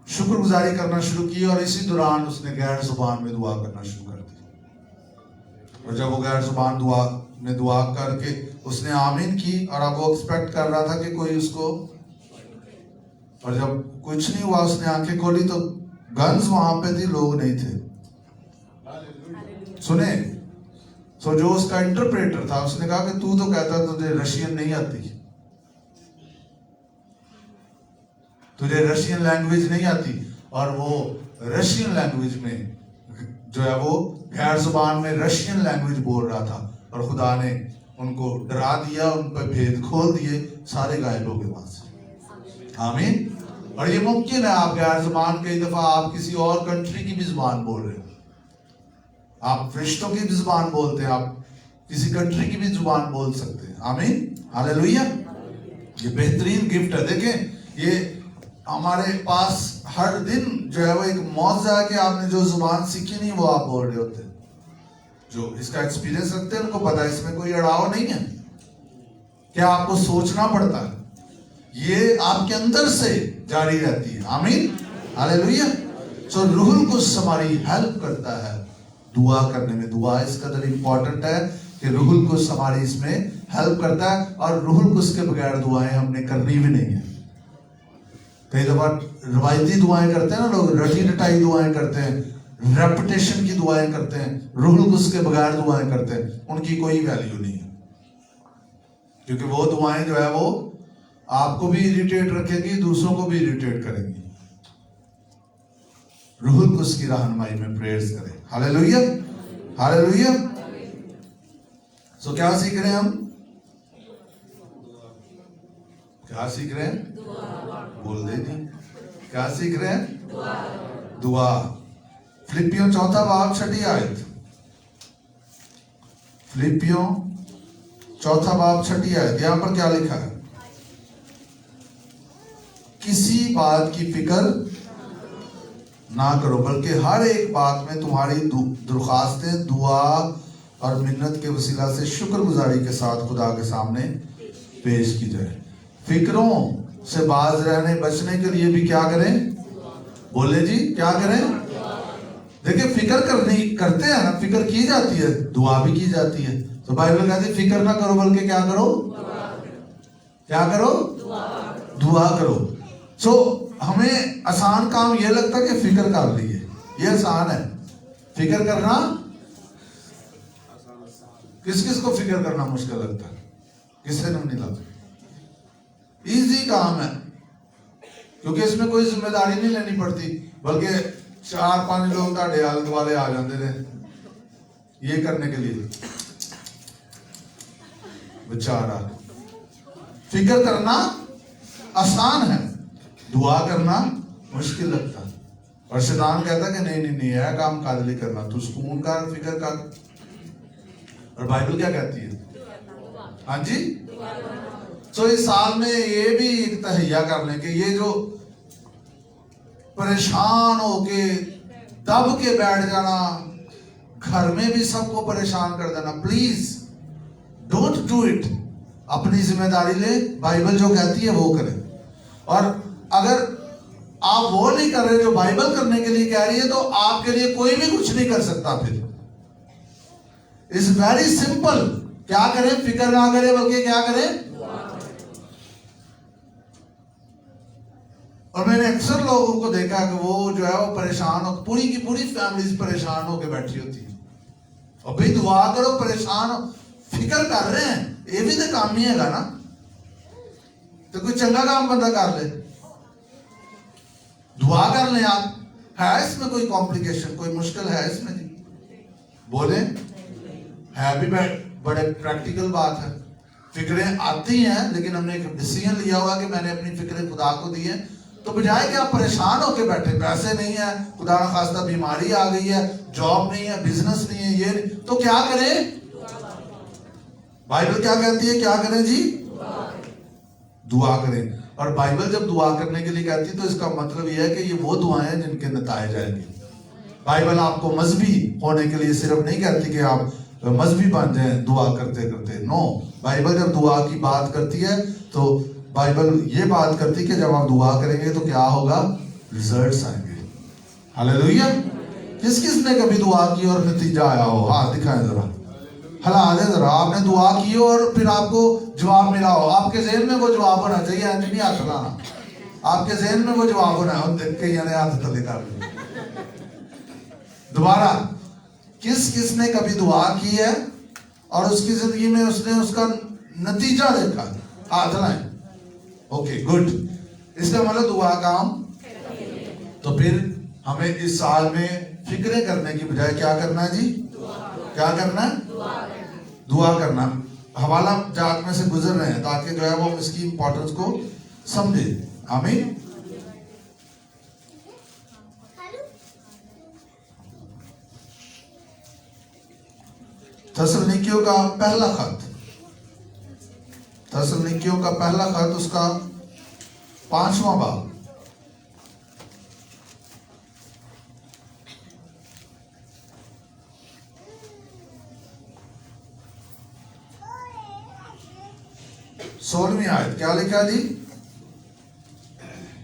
शुक्रगुजारी करना शुरू की। और इसी दौरान उसने गैर जुबान में दुआ करना शुरू कर दी। और जब वो गैर जुबान दुआ में दुआ करके उसने आमीन की, और अब वो एक्सपेक्ट कर रहा था कि कोई उसको, और जब कुछ नहीं हुआ उसने आंखें खोली तो गन्स वहां पे थी, लोग नहीं थे। सुने, सो जो उसका इंटरप्रेटर था उसने कहा कि तू तो कहता तुझे रशियन नहीं आती, तुझे रशियन लैंग्वेज नहीं आती, और वो रशियन लैंग्वेज में जो है वो गैर जुबान में रशियन लैंग्वेज बोल रहा था, और खुदा ने उनको डरा दिया, उन पर भेद खोल दिए, सारे गायब हो गए वहां से। आमीन। और ये मुमकिन है, आप गैर जुबान कई दफा आप किसी और कंट्री की भी जुबान बोल रहे हो, आप फरिश्तों की भी जुबान बोलते हैं, आप किसी कंट्री की भी जुबान बोल सकते हैं। आमीन, हालेलुया। ये बेहतरीन गिफ्ट है। देखें, ये हमारे पास हर दिन जो है वो एक मौजूद है कि आपने जो जुबान सीखी नहीं वो आप बोल रहे होते। जो इसका एक्सपीरियंस रखते हैं उनको पता है इसमें कोई अड़ाव नहीं है, क्या आपको सोचना पड़ता है, ये आपके अंदर से जारी रहती है। आमीन, हालेलुया। सो रूहुल कुद्स हमारी हेल्प करता है दुआ करने में। दुआ इस कदर इंपॉर्टेंट है कि रूहुल कुद्स हमारी इसमें हेल्प करता है, और रूहुल कुद्स के बगैर दुआएं हमने करनी भी नहीं है। कई दफा रवायती दुआएं करते हैं ना लोग, रटी रटाई दुआएं करते हैं, रेपिटेशन की दुआएं करते हैं, रूहुल कुद्स के बगैर दुआएं करते हैं, उनकी कोई वैल्यू नहीं है, क्योंकि वो दुआएं जो है वो आपको भी इरिटेट रखेगी, दूसरों को भी इरिटेट करेंगी। रूहुल कुद्स की रहनुमाई में प्रेयर्स करें। Hallelujah, hallelujah. सो क्या सीख रहे हैं हम? क्या सीख रहे हैं? बोल दे जी, क्या सीख रहे हैं? दुआ। फिलिपियों 4 बाब 6 आयत, फिलिपियों 4 बाब 6 आयत, यहां पर क्या लिखा है? किसी बात की फिक्र ना करो, बल्कि हर एक बात में तुम्हारी दरख्वास्तें दुआ और मिन्नत के वसीला से शुक्रगुजारी के साथ खुदा के सामने पेश की जाए। फिक्रों से बाज रहने बचने के लिए भी क्या करें? बोले जी, क्या करें? देखिए, फिक्र करते हैं ना, फिक्र की जाती है, दुआ भी की जाती है। तो बाइबल कहती है फिक्र ना करो बल्कि क्या करो? क्या करो? दुआ करो। सो हमें आसान काम यह लगता है कि फिक्र कर लिए, ये आसान है फिक्र करना। किस किस को फिक्र करना मुश्किल लगता है? किससे नहीं लगता? इजी काम है, क्योंकि इसमें कोई जिम्मेदारी नहीं लेनी पड़ती, बल्कि 4-5 लोग ताड़े आले दुआले आ जाते थे ये करने के लिए। बेचारा, फिक्र करना आसान है, दुआ करना मुश्किल लगता है। और शैतान कहता है कि नहीं नहीं नहीं, यह काम काले लिए करना, तू सुकून कर, फिक्र कर। और बाइबल क्या कहती है? हाँ जी। तो इस साल में ये भी एक तहैया कर लें कि ये जो परेशान होके दब के बैठ जाना, घर में भी सबको परेशान कर देना, प्लीज डोंट डू इट। अपनी जिम्मेदारी ले, बाइबल जो कहती है वो करें। और अगर आप वो नहीं कर रहे जो बाइबल करने के लिए कह रही है, तो आपके लिए कोई भी कुछ नहीं कर सकता। फिर इट्स वेरी सिंपल। क्या करें? फिक्र ना करें बल्कि क्या करें? और मैंने अक्सर लोगों को देखा कि वो जो है वो परेशान हो, पूरी की पूरी फैमिली परेशान होकर बैठी होती है। और भाई दुआ करो, परेशान हो, फिक्र कर रहे हैं, ये भी तो काम ही है ना। तो कोई चंगा काम बंदा कर ले, दुआ कर ले आप। है इसमें कोई कॉम्प्लिकेशन, कोई मुश्किल है इसमें? बोले, है भी बड़े प्रैक्टिकल बात है। फिक्रें आती हैं, लेकिन हमने एक डिसीजन लिया हुआ कि मैंने अपनी फिक्रें खुदा को दी है। तो बजाय कि आप परेशान होकर बैठे, पैसे नहीं है, खुदा ना खास्ता बीमारी आ गई है, जॉब नहीं है, बिजनेस नहीं है, ये नहीं, तो क्या करें? बाइबल क्या कहती है? क्या करें जी? दुआ करें। और बाइबल जब दुआ करने के लिए कहती है तो इसका मतलब यह है कि ये वो दुआएं हैं जिनके नताए जाएंगे। बाइबल आपको मजहबी होने के लिए सिर्फ नहीं कहती कि आप मजहबी बन जाए दुआ करते करते। नो, बाइबल जब दुआ की बात करती है तो बाइबल ये बात करती है कि जब आप दुआ करेंगे तो क्या होगा? रिजल्ट्स आएंगे। हालेलुया। किस किस ने कभी दुआ की और नतीजा आया हो? हाथ दिखाएं जरा। हिला दे जरा, आपने दुआ की हो और फिर आपको जवाब मिला हो, आपके जहन में वो जवाब होना चाहिए, ऐसे नहीं हाथ हिलाना, आपके जहन में वो जवाब होना है। देख के यानी हाथ तले कर दोबारा, किस किसने कभी दुआ की है और उसकी जिंदगी में उसने उसका नतीजा देखा? हाथ हिलाएं। ओके गुड, इसका मतलब दुआ काम। तो फिर हमें इस साल में फिक्रें करने की बजाय क्या करना है जी? क्या करना है? दुआ करना। हवाला जात में से गुजर रहे हैं ताकि जो है वो इसकी इंपॉर्टेंस को समझे। आमीन। थस्सलुनीकियों का पहला खत, थस्सलुनीकियों का पहला खत, उसका 5वां बाब। सोलहवीं आयत क्या लिखा जी?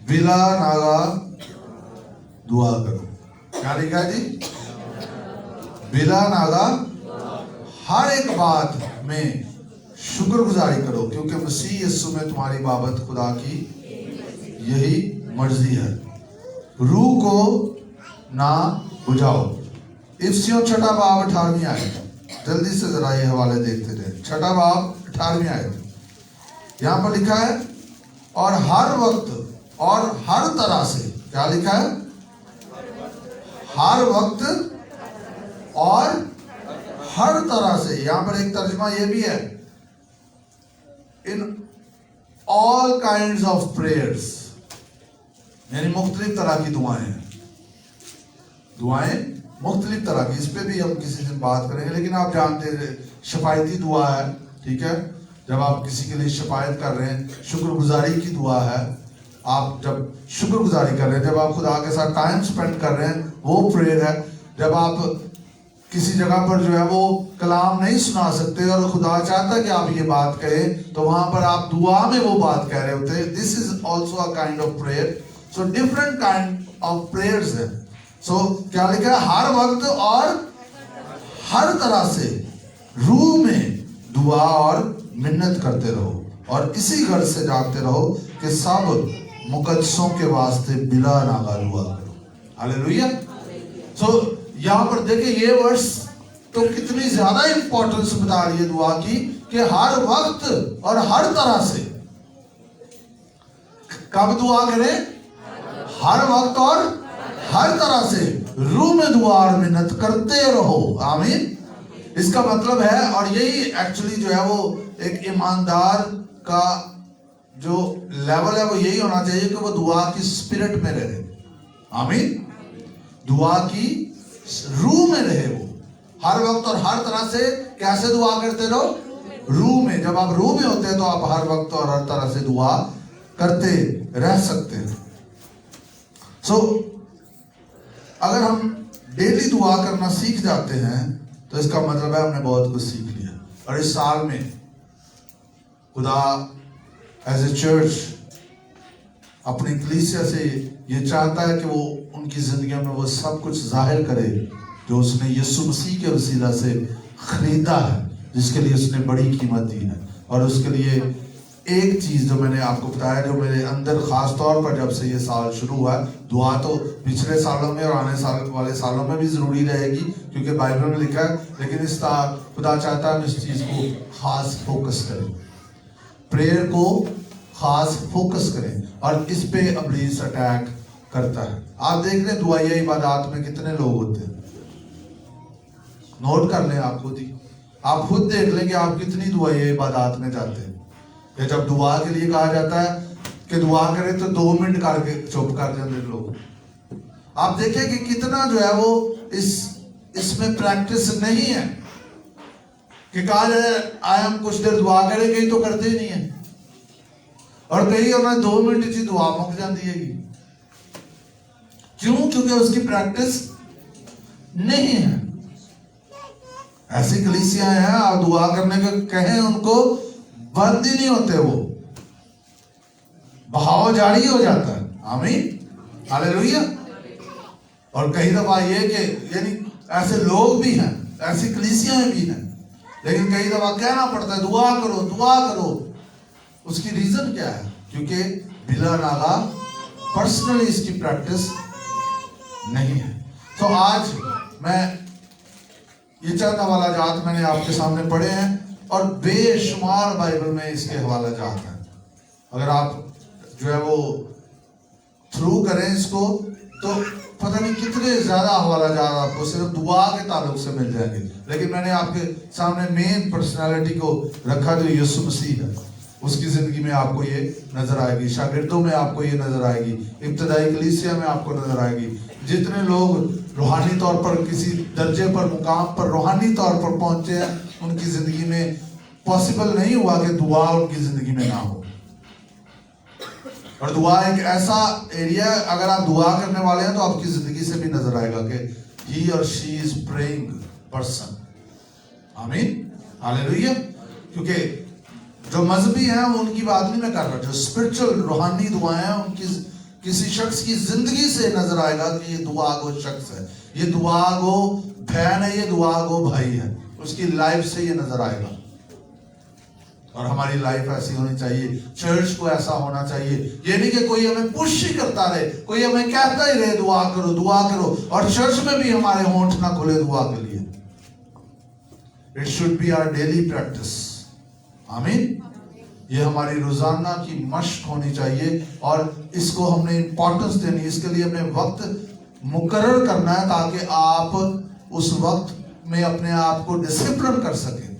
बिला नागा दुआ करो। क्या लिखा जी? बिला नागा हर एक बात में शुक्रगुजारी करो, क्योंकि मसीह यीशु में तुम्हारी बाबत खुदा की यही मर्जी है। रूह को ना बुझाओ। इफ्सियों 6 बाब 18वीं आयत, जल्दी से जरा ये हवाले देखते रहे। 6 बाब 18वीं आयत, यहां पर लिखा है और हर वक्त और हर तरह से। क्या लिखा है? हर वक्त और हर तरह से। यहां पर एक तर्जुमा ये भी है, in all kinds of prayers, यानी मुख्तलिफ तरह की दुआएं हैं। दुआएं मुख्तलिफ तरह की, इस पे भी हम किसी दिन बात करेंगे। लेकिन आप जानते हैं शफायती दुआ है, ठीक है, जब आप किसी के लिए शफायत कर रहे हैं। शुक्रगुजारी की दुआ है, आप जब शुक्रगुजारी कर रहे हैं, जब आप खुदा के साथ टाइम स्पेंड कर रहे हैं, वो प्रेयर है। जब आप किसी जगह पर जो है वो कलाम नहीं सुना सकते और खुदा चाहता है कि आप ये बात कहें, तो वहां पर आप दुआ में वो बात कह रहे होते हैं। This is also a kind of prayer. So different kind of prayers है। सो क्या लिखा है? हर वक्त और हर तरह से रूह में दुआ और मिन्नत करते रहो और इसी घर से जागते रहो कि सब मुकद्दसों के वास्ते बिला नागा दुआ करो। हालेलुया। सो यहाँ पर देखिए ये वर्ष तो कितनी ज्यादा इंपॉर्टेंस बता रही है दुआ की, कि हर वक्त और हर तरह से। कब दुआ करें? हर वक्त और हर तरह से रूह में दुआ और मिन्नत करते रहो। आमीन। इसका मतलब है, और यही एक्चुअली जो है वो एक ईमानदार का जो लेवल है वो यही होना चाहिए कि वो दुआ की स्पिरिट में रहे। आमीन। दुआ की रूह में रहे वो, हर वक्त और हर तरह से। कैसे दुआ करते रहो? रूह में। जब आप रूह में होते हैं तो आप हर वक्त और हर तरह से दुआ करते रह सकते हैं। सो अगर हम डेली दुआ करना सीख जाते हैं तो इसका मतलब है हमने बहुत कुछ सीख लिया। और इस साल में खुदा एज ए चर्च अपनी कलीसिया से ये चाहता है कि वो उनकी जिंदगियों में वो सब कुछ जाहिर करे जो उसने यीशु मसीह के वसीला से खरीदा है, जिसके लिए उसने बड़ी कीमत दी है। और उसके लिए एक चीज जो मैंने आपको बताया, जो मेरे अंदर खास तौर पर जब से ये साल शुरू हुआ, दुआ तो पिछले सालों में और आने साल वाले सालों में भी जरूरी रहेगी, क्योंकि बाइबल में लिखा है। लेकिन इस साल खुदा चाहता है इस चीज को खास फोकस करें, प्रेयर को खास फोकस करें, और इस पे इब्लीस अटैक करता है। आप देख रहे दुआया इबादत में कितने लोग होते हैं, नोट कर लें। आप खुद देख लें कि आप कितनी दुआया इबादत में जाते हैं। या जब दुआ के लिए कहा जाता है कि दुआ करें तो 2 मिनट करके चुप कर जाते लोग। आप देखें कि कितना जो है वो इसमें प्रैक्टिस नहीं है कि कहा जाए आए हम कुछ देर दुआ करें, कहीं तो करते ही नहीं है, और कहीं उन्हें 2 मिनट की दुआ मुक जाती है। क्यों? क्योंकि उसकी प्रैक्टिस नहीं है। ऐसी कलीसियां हैं आप दुआ करने का कहें उनको बंद ही नहीं होते, वो बहाव जारी हो जाता है। आमीन। हालेलुया। और कई दफा ये कि यानी ऐसे लोग भी हैं, ऐसी कलीसियां भी हैं लेकिन कई दफा कहना पड़ता है दुआ करो दुआ करो। उसकी रीजन क्या है? क्योंकि बिला नाला पर्सनली इसकी प्रैक्टिस नहीं है। तो आज मैं ये चंद हवाला जात मैंने आपके सामने पढ़े हैं और बेशुमार बाइबल में इसके हवाला जात हैं। अगर आप जो है वो थ्रू करें इसको तो पता नहीं कितने ज्यादा हवाला जात आपको सिर्फ दुआ के ताल्लुक से मिल जाएंगे। लेकिन मैंने आपके सामने मेन पर्सनालिटी को रखा जो यीशु मसीह है। उसकी जिंदगी में आपको ये नजर आएगी, शागिर्दों में आपको ये नजर आएगी, इब्तदाई कलीसिया में आपको नजर आएगी। जितने लोग रूहानी तौर पर किसी दर्जे पर मुकाम पर रूहानी तौर पर पहुंचे हैं, उनकी जिंदगी में पॉसिबल नहीं हुआ कि दुआ उनकी जिंदगी में ना हो। और दुआ एक ऐसा एरिया, अगर आप दुआ करने वाले हैं तो आपकी जिंदगी से भी नजर आएगा कि ही और शी इज प्रेइंग पर्सन। आमीन, हालेलुया। क्योंकि जो मजहबी हैं वो उनकी बात नहीं मैं कर रहा, जो स्पिरिचुअल रूहानी दुआएं हैं उनकी किसी शख्स की जिंदगी से नजर आएगा कि ये दुआ गो शख्स है, ये दुआ गो बहन है, ये दुआ गो भाई है। उसकी लाइफ से ये नजर आएगा। और हमारी लाइफ ऐसी होनी चाहिए, चर्च को ऐसा होना चाहिए। ये नहीं कि कोई हमें पुश ही करता रहे, कोई हमें कहता ही रहे दुआ करो दुआ करो, और चर्च में भी हमारे होंठ ना खुले दुआ के लिए। It should be our daily practice. आमीन। ये हमारी रोजाना की मशक होनी चाहिए और इसको हमने इंपॉर्टेंस देनी, इसके लिए हमने वक्त मुकर्रर करना है ताकि आप उस वक्त में अपने आप को डिसिप्लिन कर सकें।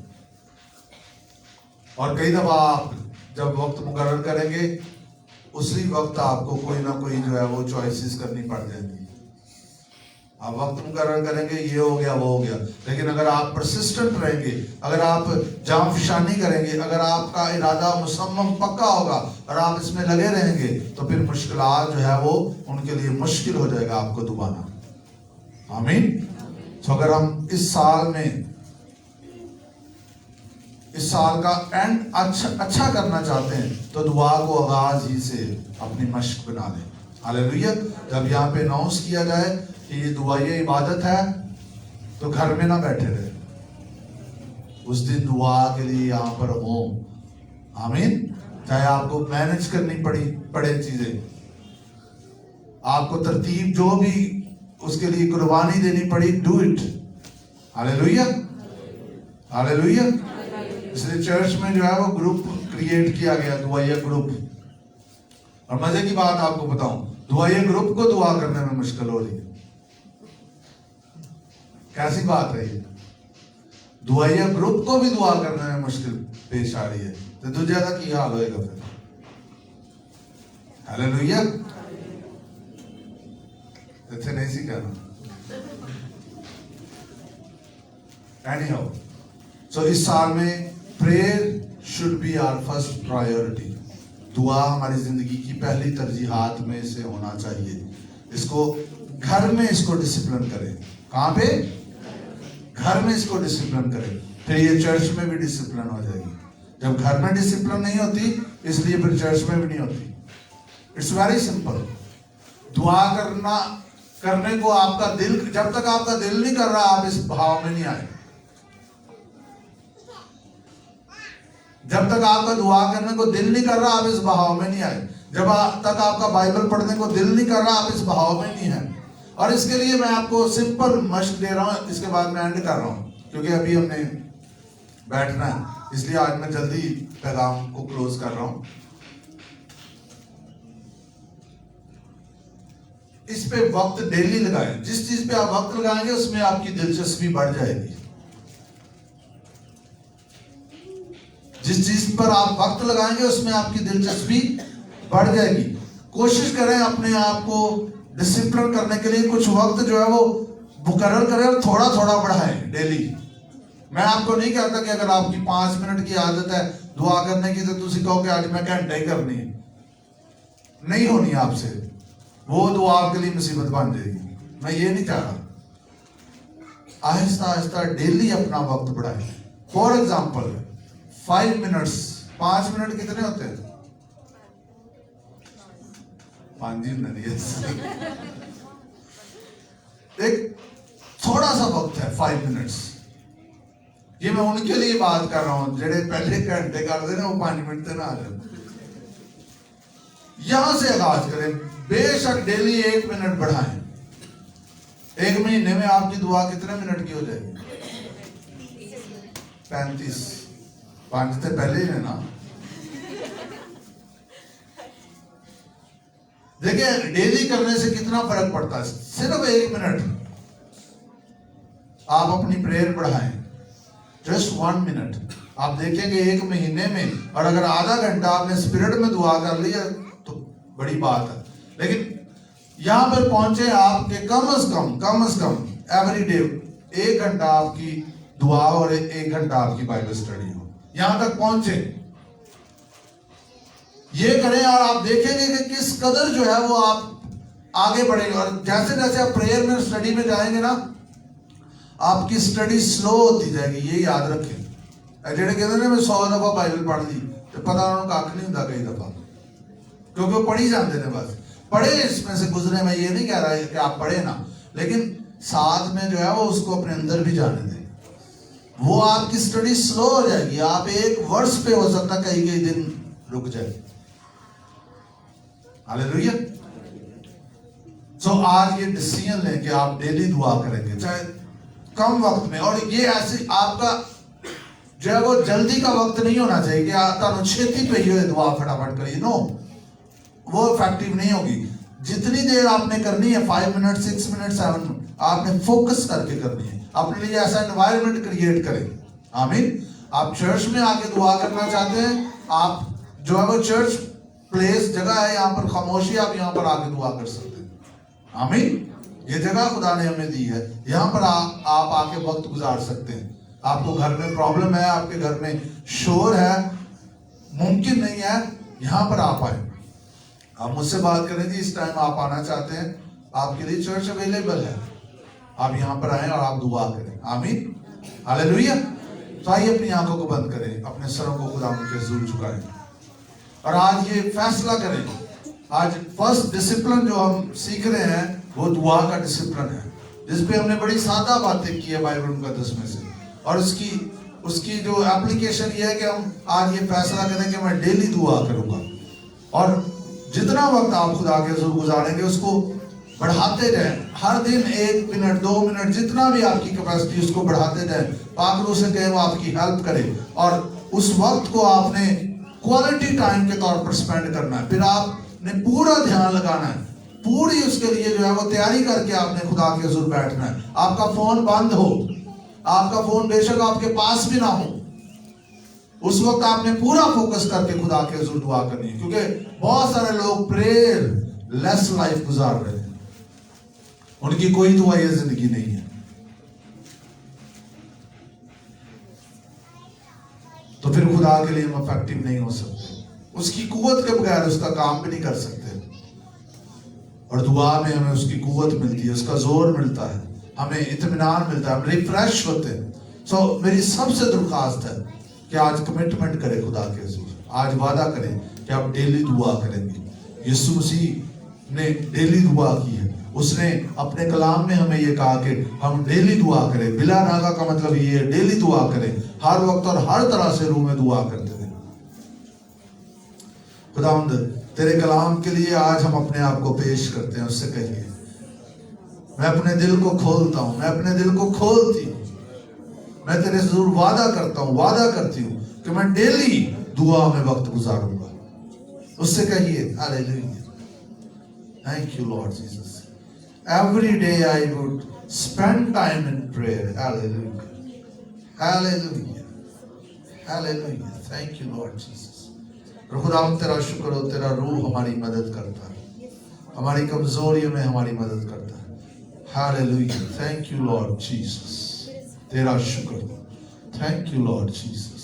और कई दफा आप जब वक्त मुकर्रर करेंगे उसी वक्त आपको कोई ना कोई जो है वो चॉइसेस करनी पड़ जाएंगी। आप वक्त मुकर्रर करेंगे, ये हो गया वो हो गया, लेकिन अगर आप परसिस्टेंट रहेंगे, अगर आप जामफशानी करेंगे, अगर आपका इरादा मुसम्मम पक्का होगा और आप इसमें लगे रहेंगे तो फिर मुश्किलात जो है वो उनके लिए मुश्किल हो जाएगा आपको दुबाना। आमीन। तो अगर हम इस साल का एंड अच्छा करना चाहते हैं तो दुआ को आगाज ही से अपनी मशक बना लें। हालेलुया। जब यहाँ पे अनाउंस किया जाए कि ये दुआ ये इबादत है तो घर में ना बैठे रहे, उस दिन दुआ के लिए यहाँ पर हो। आमीन। चाहे आपको मैनेज करनी पड़े चीजें, आपको तरतीब जो भी उसके लिए कुर्बानी देनी पड़ी, डू इट। Hallelujah, hallelujah. इसलिए चर्च में जो है वो ग्रुप क्रिएट किया गया, दुआया ग्रुप। और मजे की बात आपको बताऊं, दुआया ग्रुप को दुआ करने में मुश्किल हो रही है। कैसी बात है ये? दुआया ग्रुप को भी दुआ करने में मुश्किल पेश आ रही है, तो दूसरा का की हाल होएगा फिर? हालेलुया। इतने नहीं सी कहना। एनीहाउ, सो इस साल में prayer should be our first priority. दुआ हमारी जिंदगी की पहली तरजीहात में से होना चाहिए। इसको घर में इसको डिसिप्लिन करें। कहां पे? घर में इसको डिसिप्लिन करें, फिर ये चर्च में भी डिसिप्लिन हो जाएगी। जब घर में डिसिप्लिन नहीं होती, इसलिए फिर चर्च में भी नहीं होती। It's very simple. दुआ करने को आपका दिल, जब तक आपका दिल नहीं कर रहा आप इस भाव में नहीं आए। जब तक आपका दुआ करने को दिल नहीं कर रहा आप इस भाव में नहीं आए। जब तक आपका बाइबल पढ़ने को दिल नहीं कर रहा आप इस भाव में नहीं है। और इसके लिए मैं आपको सिंपल मशक दे रहा हूं, इसके बाद मैं एंड कर रहा हूं क्योंकि अभी हमने बैठना है, इसलिए आज मैं जल्दी पैगाम को क्लोज कर रहा हूं। इस पे वक्त डेली लगाएं। जिस चीज पे आप वक्त लगाएंगे उसमें आपकी दिलचस्पी बढ़ जाएगी। जिस चीज पर आप वक्त लगाएंगे उसमें आपकी दिलचस्पी बढ़ जाएगी। कोशिश करें अपने आप को डिसिप्लिन करने के लिए कुछ वक्त जो है वो मुकर्रर करें और थोड़ा थोड़ा बढ़ाएं डेली। मैं आपको नहीं कहता कि अगर आपकी 5 मिनट की आदत है दुआ करने की तो तुम कहो कि आज मैं घंटा ही करनी है, नहीं होनी आपसे। वो दुआ आपके लिए मुसीबत बन जाएगी। मैं ये नहीं चाह रहा। आहिस्ता आहिस्ता डेली अपना वक्त बढ़ाएं। फॉर एग्जाम्पल 5 मिनट्स, 5 मिनट कितने होते हैं? 5 मिनट। एक थोड़ा सा वक्त है 5 मिनट्स। ये मैं उनके लिए बात कर रहा हूं जेडे पहले घंटे करते ना, वो 5 मिनट से ना आ जाए। यहां से आगाज करें, बेशक डेली 1 मिनट बढ़ाएं। 1 महीने में आपकी दुआ कितने मिनट की हो जाएगी? 35। 5 से पहले ही है ना। देखिए डेली करने से कितना फर्क पड़ता है। सिर्फ 1 मिनट आप अपनी प्रेयर बढ़ाएं, जस्ट 1 मिनट। आप देखेंगे 1 महीने में, और अगर आधा घंटा आपने स्पिरिट में दुआ कर लिया तो बड़ी बात है। लेकिन यहां पर पहुंचे आपके कम से कम एवरी डे 1 घंटा आपकी दुआ और 1 घंटा आपकी बाइबल स्टडी हो। यहां तक पहुंचे, ये करें और आप देखेंगे कि किस कदर जो है वो आप आगे बढ़ेंगे। और जैसे जैसे आप प्रेयर में स्टडी में जाएंगे ना, आपकी स्टडी स्लो होती जाएगी। ये याद रखें। जेडे कहते हैं मैं 100 दफा बाइबल पढ़ ली तो पता उन्होंने कख नहीं होता कई दफा, क्योंकि वो पढ़ी जाते हैं। बस पढ़े, इसमें से गुजरे। मैं ये नहीं कह रहा कि आप पढ़े ना, लेकिन साथ में जो है वो उसको अपने अंदर भी जाने दें। वो आपकी स्टडी स्लो हो जाएगी। आप एक वर्ष पे हो सकता कई दिन रुक जाए। हालेलुया। सो आज ये डिसीजन लें कि आप डेली दुआ करेंगे, चाहे कम वक्त में। और ये ऐसे आपका जो है वो जल्दी का वक्त नहीं होना चाहिए कि आप छेती पे ही दुआ फटाफट करिए। नो, वो इफेक्टिव नहीं होगी। जितनी देर आपने करनी है, 5 मिनट, 6 मिनट, 7 मिनट, आपने फोकस करके करनी है। अपने लिए ऐसा एनवायरनमेंट क्रिएट करें। आमीन। आप चर्च में आके दुआ करना चाहते हैं, आप जो है वो चर्च प्लेस जगह है, यहाँ पर खामोशी, आप यहाँ पर आके दुआ कर सकते हैं। आमीन। ये जगह खुदा ने हमें दी है, यहाँ पर आप आके वक्त गुजार सकते हैं। आपको घर में प्रॉब्लम है, आपके घर में शोर है, मुमकिन नहीं है, यहाँ पर आप आए। आप मुझसे बात करें जी, इस टाइम आप आना चाहते हैं, आपके लिए चर्च अवेलेबल है। आप यहाँ पर आए और आप दुआ करें। आमीन। हालेलुया। तो आइए अपनी आंखों को बंद करें, अपने सरों को खुदा के हुजूर झुकाएं और आज ये फैसला करें। आज फर्स्ट डिसिप्लिन जो हम सीख रहे हैं वो दुआ का डिसिप्लिन है, जिसपे हमने बड़ी सादा बातें की है बाइबल मुकद्दस में से। और उसकी जो एप्लीकेशन ये है कि हम आज ये फैसला करें कि मैं डेली दुआ करूंगा। और जितना वक्त आप खुदा के हुजूर गुजारेंगे उसको बढ़ाते जाएं। हर दिन 1 मिनट, 2 मिनट, जितना भी आपकी कैपेसिटी, उसको बढ़ाते जाएं। पाक रूह से कहें वो आपकी हेल्प करे। और उस वक्त को आपने क्वालिटी टाइम के तौर पर स्पेंड करना है। फिर आपने पूरा ध्यान लगाना है, पूरी उसके लिए जो है वो तैयारी करके आपने खुदा के हुजूर बैठना है। आपका फोन बंद हो, आपका फोन बेशक आपके पास भी ना हो, उस वक्त आपने पूरा फोकस करके खुदा के हुजूर दुआ करनी है। क्योंकि बहुत सारे लोग प्रेयर लेस लाइफ गुजार रहे हैं, उनकी कोई दुआ ये जिंदगी नहीं है। तो फिर खुदा के लिए हम इफेक्टिव नहीं हो सकते। उसकी कुव्वत के बगैर उसका काम भी नहीं कर सकते। और दुआ में हमें उसकी कुव्वत मिलती है, उसका जोर मिलता है, हमें इत्मीनान मिलता है, हम रिफ्रेश होते हैं। सो मेरी सबसे दरख्वास्त है कि आज कमिटमेंट करें खुदा के हुजूर, आज वादा करें कि आप डेली दुआ करेंगे। यीशु मसीह ने डेली दुआ की है। उसने अपने कलाम में हमें ये कहा कि हम डेली दुआ करें। बिला नागा का मतलब ये है, डेली दुआ करें, हर वक्त और हर तरह से रूह में दुआ करते थे। खुदावंद तेरे कलाम के लिए आज हम अपने आप को पेश करते हैं। उससे कहिए मैं अपने दिल को खोलता हूं, मैं अपने दिल को खोलती हूँ। मैं तेरे से जरूर वादा करता हूँ, वादा करती हूँ कि मैं डेली दुआ में वक्त गुजारूंगा। उससे कहिए hallelujah, thank you Lord Jesus, every day I would spend time in prayer. Hallelujah, hallelujah, hallelujah, thank you Lord Jesus। खुदाम तेरा शुक्र हो, तेरा रूह हमारी मदद करता है, हमारी कमजोरियों में हमारी मदद करता है। Hallelujah, thank you Lord Jesus, तेरा शुक्र, थैंक यू लॉर्ड जीसस।